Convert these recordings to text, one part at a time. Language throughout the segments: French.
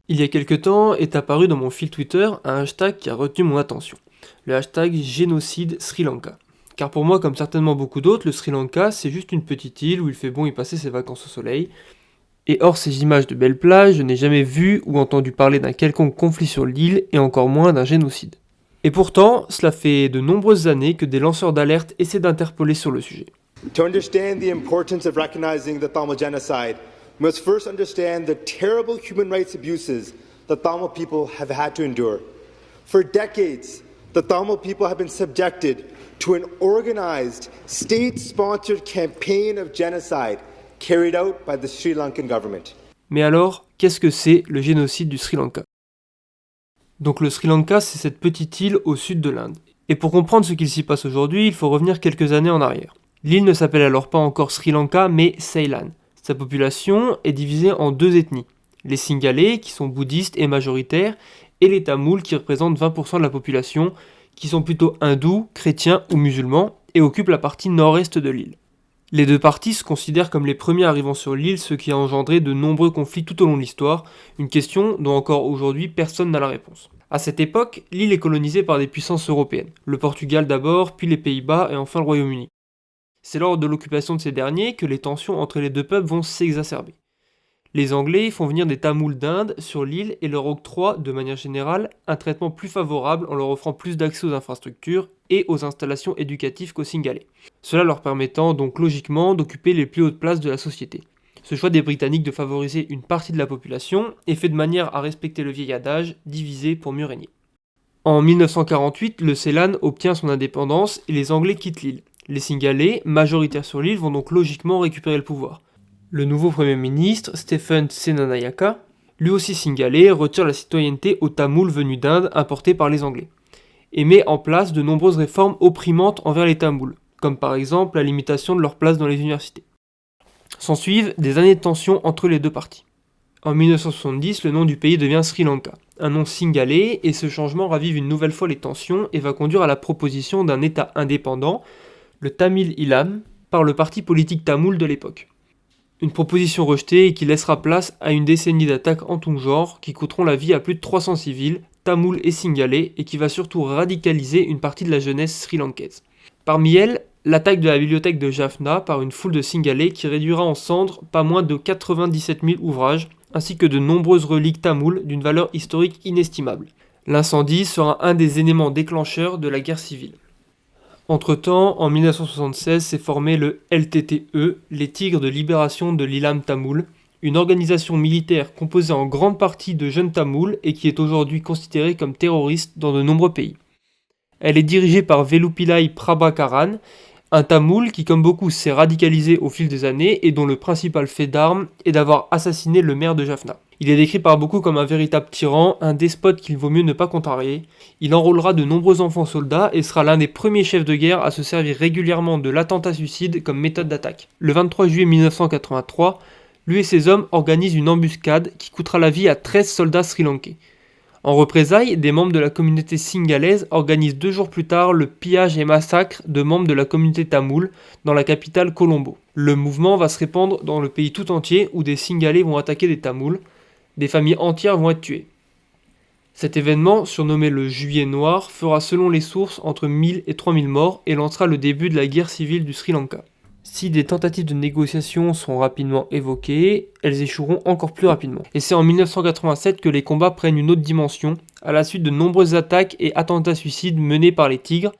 Il y a quelque temps est apparu dans mon fil Twitter un hashtag qui a retenu mon attention, le hashtag génocide Sri Lanka. Car pour moi, comme certainement beaucoup d'autres, le Sri Lanka c'est juste une petite île où il fait bon y passer ses vacances au soleil. Et hors ces images de belles plages, je n'ai jamais vu ou entendu parler d'un quelconque conflit sur l'île et encore moins d'un génocide. Et pourtant, cela fait de nombreuses années que des lanceurs d'alerte essaient d'interpeller sur le sujet. To understand the importance of recognizing the Tamil genocide, we must first understand the terrible human rights abuses the Tamil people have had to endure. For decades, the Tamil people have been subjected to an organized, state-sponsored campaign of genocide carried out by the Sri Lankan government. Mais alors, qu'est-ce que c'est le génocide du Sri Lanka ? Donc le Sri Lanka, c'est cette petite île au sud de l'Inde. Et pour comprendre ce qu'il s'y passe aujourd'hui, il faut revenir quelques années en arrière. L'île ne s'appelle alors pas encore Sri Lanka, mais Ceylan. Sa population est divisée en deux ethnies. Les Singalais, qui sont bouddhistes et majoritaires, et les Tamouls, qui représentent 20% de la population, qui sont plutôt hindous, chrétiens ou musulmans, et occupent la partie nord-est de l'île. Les deux parties se considèrent comme les premiers arrivants sur l'île, ce qui a engendré de nombreux conflits tout au long de l'histoire, une question dont encore aujourd'hui personne n'a la réponse. À cette époque, l'île est colonisée par des puissances européennes, le Portugal d'abord, puis les Pays-Bas et enfin le Royaume-Uni. C'est lors de l'occupation de ces derniers que les tensions entre les deux peuples vont s'exacerber. Les Anglais font venir des Tamouls d'Inde sur l'île et leur octroient, de manière générale, un traitement plus favorable en leur offrant plus d'accès aux infrastructures et aux installations éducatives qu'aux Singalais. Cela leur permettant donc logiquement d'occuper les plus hautes places de la société. Ce choix des Britanniques de favoriser une partie de la population est fait de manière à respecter le vieil adage « diviser pour mieux régner ». En 1948, le Ceylan obtient son indépendance et les Anglais quittent l'île. Les Singalais, majoritaires sur l'île, vont donc logiquement récupérer le pouvoir. Le nouveau Premier ministre, Stephen Senanayaka, lui aussi singalais, retire la citoyenneté aux Tamouls venus d'Inde importés par les Anglais, et met en place de nombreuses réformes opprimantes envers les Tamouls, comme par exemple la limitation de leur place dans les universités. S'ensuivent des années de tension entre les deux parties. En 1970, le nom du pays devient Sri Lanka, un nom singalais, et ce changement ravive une nouvelle fois les tensions et va conduire à la proposition d'un État indépendant, le Tamil Eelam, par le parti politique tamoul de l'époque. Une proposition rejetée et qui laissera place à une décennie d'attaques en tout genre qui coûteront la vie à plus de 300 civils, tamouls et singalais, et qui va surtout radicaliser une partie de la jeunesse sri-lankaise. Parmi elles, l'attaque de la bibliothèque de Jaffna par une foule de singalais qui réduira en cendres pas moins de 97 000 ouvrages, ainsi que de nombreuses reliques tamoules d'une valeur historique inestimable. L'incendie sera un des éléments déclencheurs de la guerre civile. Entre-temps, en 1976, s'est formé le LTTE, les Tigres de Libération de l'Elam Tamoul, une organisation militaire composée en grande partie de jeunes Tamouls et qui est aujourd'hui considérée comme terroriste dans de nombreux pays. Elle est dirigée par Velupillai Prabhakaran, un Tamoul qui comme beaucoup s'est radicalisé au fil des années et dont le principal fait d'armes est d'avoir assassiné le maire de Jaffna. Il est décrit par beaucoup comme un véritable tyran, un despote qu'il vaut mieux ne pas contrarier. Il enrôlera de nombreux enfants soldats et sera l'un des premiers chefs de guerre à se servir régulièrement de l'attentat-suicide comme méthode d'attaque. Le 23 juillet 1983, lui et ses hommes organisent une embuscade qui coûtera la vie à 13 soldats sri-lankais. En représailles, des membres de la communauté singalaise organisent 2 jours plus tard le pillage et massacre de membres de la communauté tamoule dans la capitale Colombo. Le mouvement va se répandre dans le pays tout entier où des Singalais vont attaquer des Tamouls. Des familles entières vont être tuées. Cet événement, surnommé le Juillet Noir, fera selon les sources entre 1000 et 3000 morts et lancera le début de la guerre civile du Sri Lanka. Si des tentatives de négociation sont rapidement évoquées, elles échoueront encore plus rapidement. Et c'est en 1987 que les combats prennent une autre dimension, à la suite de nombreuses attaques et attentats suicides menés par les Tigres,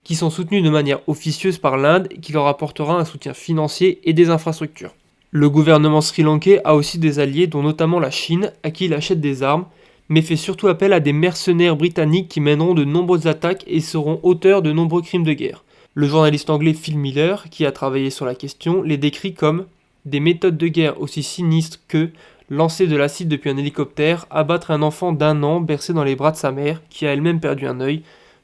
qui sont soutenus de manière officieuse par l'Inde et qui leur apportera un soutien financier et des infrastructures. Le gouvernement sri-lankais a aussi des alliés, dont notamment la Chine, à qui il achète des armes, mais fait surtout appel à des mercenaires britanniques qui mèneront de nombreuses attaques et seront auteurs de nombreux crimes de guerre. Le journaliste anglais Phil Miller, qui a travaillé sur la question, les décrit comme des méthodes de guerre aussi sinistres que lancer de l'acide depuis un hélicoptère, abattre un enfant d'1 an bercé dans les bras de sa mère, qui a elle-même perdu un œil,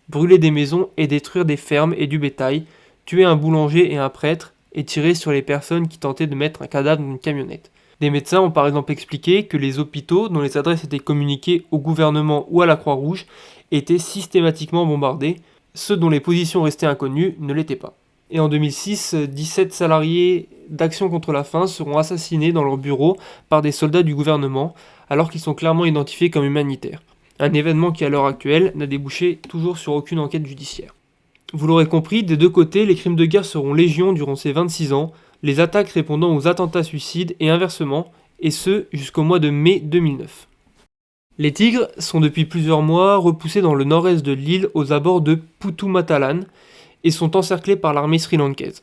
brûler des maisons et détruire des fermes et du bétail, tuer un boulanger et un prêtre, et tirer sur les personnes qui tentaient de mettre un cadavre dans une camionnette. Des médecins ont par exemple expliqué que les hôpitaux, dont les adresses étaient communiquées au gouvernement ou à la Croix-Rouge, étaient systématiquement bombardés. Ceux dont les positions restaient inconnues ne l'étaient pas. Et en 2006, 17 salariés d'Action contre la faim seront assassinés dans leur bureau par des soldats du gouvernement, alors qu'ils sont clairement identifiés comme humanitaires. Un événement qui à l'heure actuelle n'a débouché toujours sur aucune enquête judiciaire. Vous l'aurez compris, des deux côtés, les crimes de guerre seront légion durant ces 26 ans, les attaques répondant aux attentats suicides et inversement, et ce jusqu'au mois de mai 2009. Les tigres sont depuis plusieurs mois repoussés dans le nord-est de l'île aux abords de Putumatalan et sont encerclés par l'armée sri-lankaise.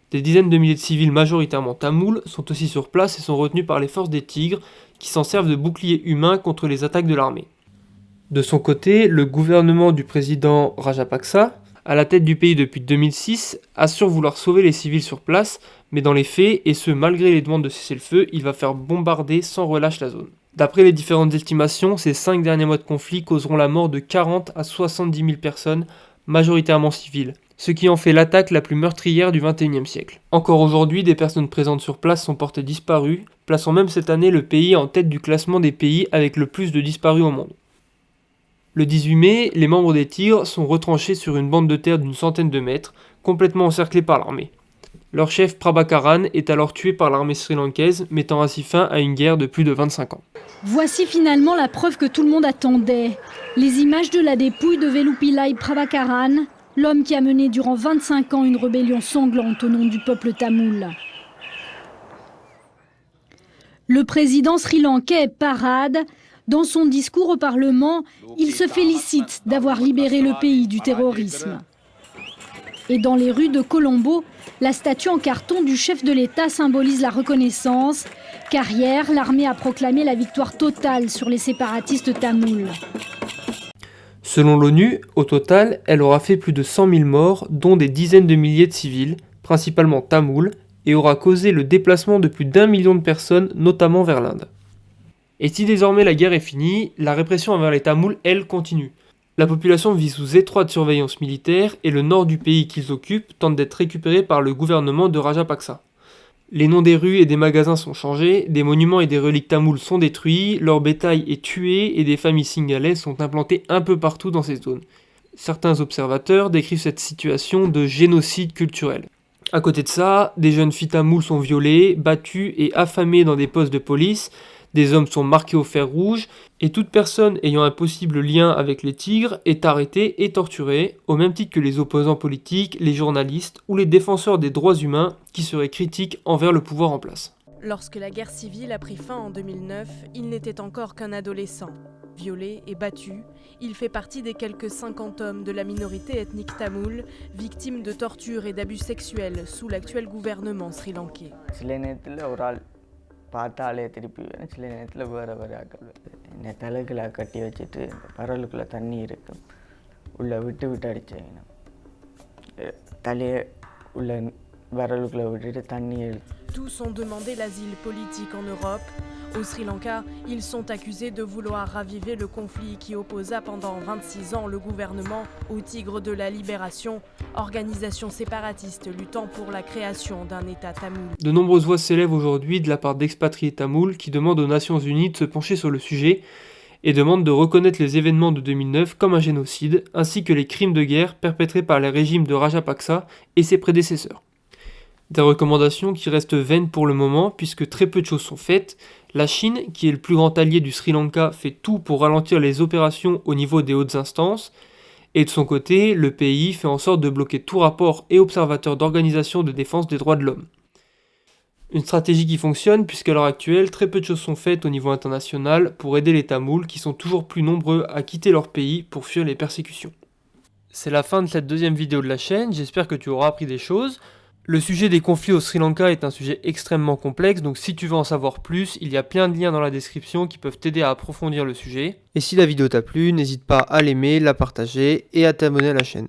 Des dizaines de milliers de civils majoritairement tamouls sont aussi sur place et sont retenus par les forces des tigres qui s'en servent de boucliers humains contre les attaques de l'armée. De son côté, le gouvernement du président Rajapaksa, à la tête du pays depuis 2006, assure vouloir sauver les civils sur place, mais dans les faits, et ce malgré les demandes de cessez-le-feu, il va faire bombarder sans relâche la zone. D'après les différentes estimations, ces 5 derniers mois de conflit causeront la mort de 40 à 70 000 personnes, majoritairement civiles, ce qui en fait l'attaque la plus meurtrière du XXIe siècle. Encore aujourd'hui, des personnes présentes sur place sont portées disparues, plaçant même cette année le pays en tête du classement des pays avec le plus de disparus au monde. Le 18 mai, les membres des Tigres sont retranchés sur une bande de terre d'une centaine de mètres, complètement encerclés par l'armée. Leur chef Prabhakaran est alors tué par l'armée sri-lankaise, mettant ainsi fin à une guerre de plus de 25 ans. Voici finalement la preuve que tout le monde attendait. Les images de la dépouille de Velupillai Prabhakaran, l'homme qui a mené durant 25 ans une rébellion sanglante au nom du peuple tamoul. Le président sri-lankais parade. Dans son discours au Parlement, il se félicite d'avoir libéré le pays du terrorisme. Et dans les rues de Colombo, la statue en carton du chef de l'État symbolise la reconnaissance, car hier, l'armée a proclamé la victoire totale sur les séparatistes tamouls. Selon l'ONU, au total, elle aura fait plus de 100 000 morts, dont des dizaines de milliers de civils, principalement tamouls, et aura causé le déplacement de plus d'1 million de personnes, notamment vers l'Inde. Et si désormais la guerre est finie, la répression envers les Tamouls, elle, continue. La population vit sous étroite surveillance militaire et le nord du pays qu'ils occupent tente d'être récupéré par le gouvernement de Rajapaksa. Les noms des rues et des magasins sont changés, des monuments et des reliques tamouls sont détruits, leur bétail est tué et des familles singalaises sont implantées un peu partout dans ces zones. Certains observateurs décrivent cette situation de génocide culturel. À côté de ça, des jeunes filles tamouls sont violées, battues et affamées dans des postes de police. Des hommes sont marqués au fer rouge, et toute personne ayant un possible lien avec les Tigres est arrêtée et torturée, au même titre que les opposants politiques, les journalistes ou les défenseurs des droits humains qui seraient critiques envers le pouvoir en place. Lorsque la guerre civile a pris fin en 2009, il n'était encore qu'un adolescent. Violé et battu, il fait partie des quelques 50 hommes de la minorité ethnique tamoule, victimes de tortures et d'abus sexuels sous l'actuel gouvernement sri-lankais. பார்த்தாலே திருப்பி சில நேரத்தில் வேறு வேறு ஆக்கள் இந்த தலைகளை கட்டி வச்சுட்டு பரலுக்குள்ளே தண்ணி இருக்கும் உள்ளே விட்டு அடித்தாங்க தலையை உள்ள விரலுக்குள்ளே விட்டுட்டு தண்ணி. Tous ont demandé l'asile politique en Europe. Au Sri Lanka, ils sont accusés de vouloir raviver le conflit qui opposa pendant 26 ans le gouvernement aux Tigres de la Libération, organisation séparatiste luttant pour la création d'un État tamoul. De nombreuses voix s'élèvent aujourd'hui de la part d'expatriés tamouls qui demandent aux Nations Unies de se pencher sur le sujet et demandent de reconnaître les événements de 2009 comme un génocide, ainsi que les crimes de guerre perpétrés par les régimes de Rajapaksa et ses prédécesseurs. Des recommandations qui restent vaines pour le moment puisque très peu de choses sont faites. La Chine, qui est le plus grand allié du Sri Lanka, fait tout pour ralentir les opérations au niveau des hautes instances. Et de son côté, le pays fait en sorte de bloquer tout rapport et observateur d'organisations de défense des droits de l'homme. Une stratégie qui fonctionne puisqu'à l'heure actuelle, très peu de choses sont faites au niveau international pour aider les Tamouls qui sont toujours plus nombreux à quitter leur pays pour fuir les persécutions. C'est la fin de cette deuxième vidéo de la chaîne, j'espère que tu auras appris des choses. Le sujet des conflits au Sri Lanka est un sujet extrêmement complexe, donc si tu veux en savoir plus, il y a plein de liens dans la description qui peuvent t'aider à approfondir le sujet. Et si la vidéo t'a plu, n'hésite pas à l'aimer, la partager et à t'abonner à la chaîne.